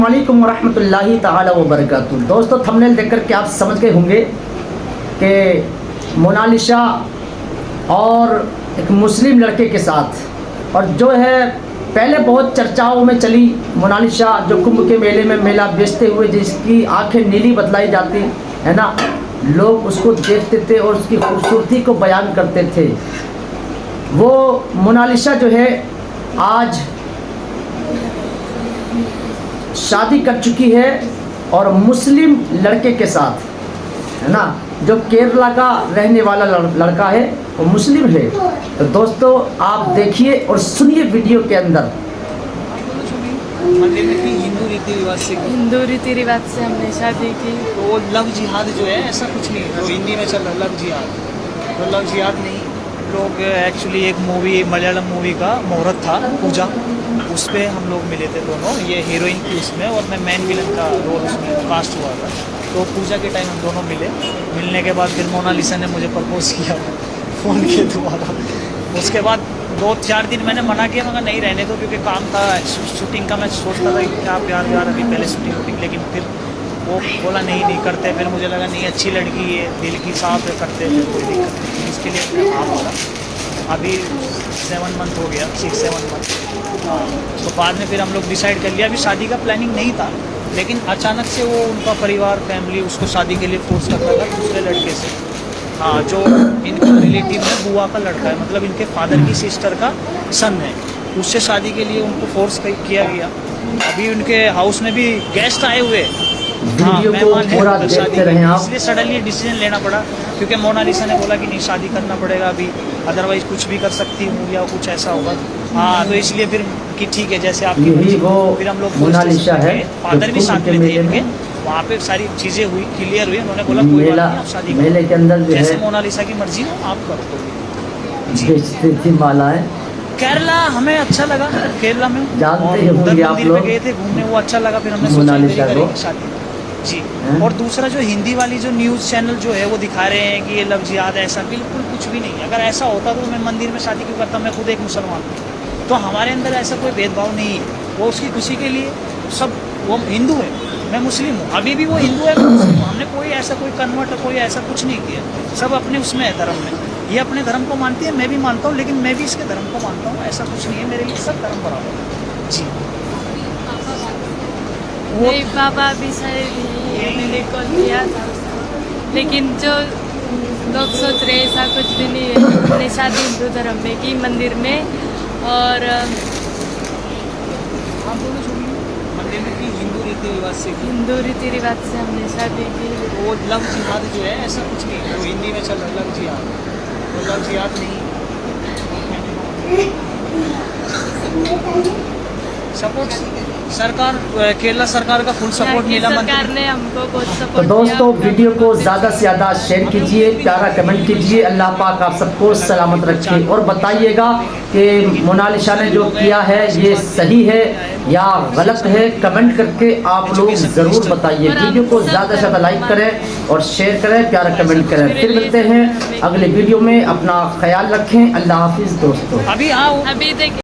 वालेकुम रहमतुल्लाहि ताला व बरकातुहू। दोस्तों, थंबनेल देखकर के आप समझ गए होंगे कि मोनालिसा और एक मुस्लिम लड़के के साथ, और जो है पहले बहुत चर्चाओं में चली मोनालिसा, जो कुंभ के मेले में मेला बेचते हुए जिसकी आंखें नीली बतलाई जाती है ना, लोग उसको देखते थे और उसकी खूबसूरती को बयान करते थे। वो मोनालिसा जो है आज शादी कर चुकी है और मुस्लिम लड़के के साथ, है ना, जो केरला का रहने वाला लड़का है वो मुस्लिम है। तो दोस्तों, आप देखिए और सुनिए वीडियो के अंदर। मंदिर में थी हिंदू रीति रिवाज से हमने शादी की। तो लव जिहाद जो है ऐसा कुछ नहीं, तो हिंदी में चल रहा लव जिहाद, तो लव जिहाद नहीं। लोग एक्चुअली एक मूवी, मलयालम मूवी का मुहूर्त था पूजा, उस पर हम लोग मिले थे दोनों, ये हीरोइन थी उसमें और मैं मेन विलन का रोल उसमें कास्ट हुआ था। तो पूजा के टाइम हम दोनों मिले, मिलने के बाद फिर मोनालिसा ने मुझे प्रपोज किया फ़ोन के द्वारा। उसके बाद 2-4 दिन मैंने मना किया, मगर नहीं रहने दो, क्योंकि काम था शूटिंग का। मैं सोचता था कि क्या प्यार अभी पहले शूटिंग, लेकिन फिर वो बोला नहीं करते। फिर मुझे लगा नहीं, अच्छी लड़की है, दिल की साफ है, करते फिर कोई दिक्कत नहीं। इसके लिए मैं हाँ बोला। अभी 7 मंथ हो गया, 6-7 मंथ। हाँ, तो बाद में फिर हम लोग डिसाइड कर लिया। अभी शादी का प्लानिंग नहीं था, लेकिन अचानक से वो उनका परिवार, फैमिली उसको शादी के लिए फोर्स करता था दूसरे लड़के से। हाँ, जो इनका रिलेटिव है, बुआ का लड़का है, मतलब इनके फादर की सिस्टर का सन है, उससे शादी के लिए उनको फोर्स किया गया। अभी उनके हाउस में भी गेस्ट आए हुए, वीडियो को पूरा देखते रहें आप। इसलिए सडनली डिसीजन लेना पड़ा, क्योंकि मोनालिसा ने बोला कि नहीं शादी करना पड़ेगा अभी, अदरवाइज कुछ भी कर सकती हूँ या कुछ ऐसा होगा। हाँ, तो इसलिए फिर कि ठीक है, जैसे आप फिर हम लोग मोनालिसा है, फादर भी साथ में थे इनके, वहाँ पे सारी चीज़ें हुई, क्लियर हुई। उन्होंने बोला कोई बात नहीं, आप शादी मेले के अंदर जैसे मोनालिसा की मर्जी हो आप करो। बेचती थी मालाएं। केरला हमें अच्छा लगा, केरला में जानते होंगे आप लोग, गए थे घूमने, वो अच्छा लगा। फिर हमने मोनालिसा को शादी जी। और दूसरा जो हिंदी वाली जो न्यूज़ चैनल जो है वो दिखा रहे हैं कि ये लव जिहाद, ऐसा बिल्कुल कुछ भी नहीं है। अगर ऐसा होता तो मैं मंदिर में शादी क्यों करता? मैं खुद एक मुसलमान हूँ, तो हमारे अंदर ऐसा कोई भेदभाव नहीं है। वो उसकी खुशी के लिए सब, वो हिंदू है, मैं मुस्लिम हूँ, अभी भी वो हिंदू है, मैं मुस्लिम हूँ। हमने कोई ऐसा कोई कन्वर्ट, कोई ऐसा कुछ नहीं किया। सब अपने उसमें है, धर्म में। ये अपने धर्म को मानती है, मैं भी मानता हूँ, लेकिन मैं भी इसके धर्म को मानता हूँ। ऐसा कुछ नहीं है, मेरे लिए सब धर्म बराबर है जी। वो पापा भी शायद मैंने कॉल किया था, लेकिन जो लोग सोच रहे ऐसा कुछ भी नहीं है। मैंने शादी हिंदू धर्म में की, मंदिर में, और मंदिर में की हिंदू रीति रिवाज से हमने शादी की। वो लव जिहाद जो है ऐसा कुछ नहीं है, वो हिंदी में चल रहा लव जिहाद, तो लव जिहाद नहीं। सपोर्ट सरकार, केरला सरकार का फुल सपोर्ट मिला, सरकार ने हमको बहुत सपोर्ट। तो दोस्तों, वीडियो को ज़्यादा से ज़्यादा शेयर कीजिए, प्यारा कमेंट कीजिए। अल्लाह पाक आप सबको सलामत रखे, और बताइएगा कि मोनालिसा ने जो किया है ये सही है या गलत है। कमेंट करके आप लोग ज़रूर बताइए। वीडियो को ज़्यादा से ज़्यादा लाइक करें और शेयर करें, प्यारा कमेंट करें। फिर मिलते हैं अगले वीडियो में, अपना ख्याल रखें। अल्लाह हाफिज़ दोस्तों। अभी देखिए।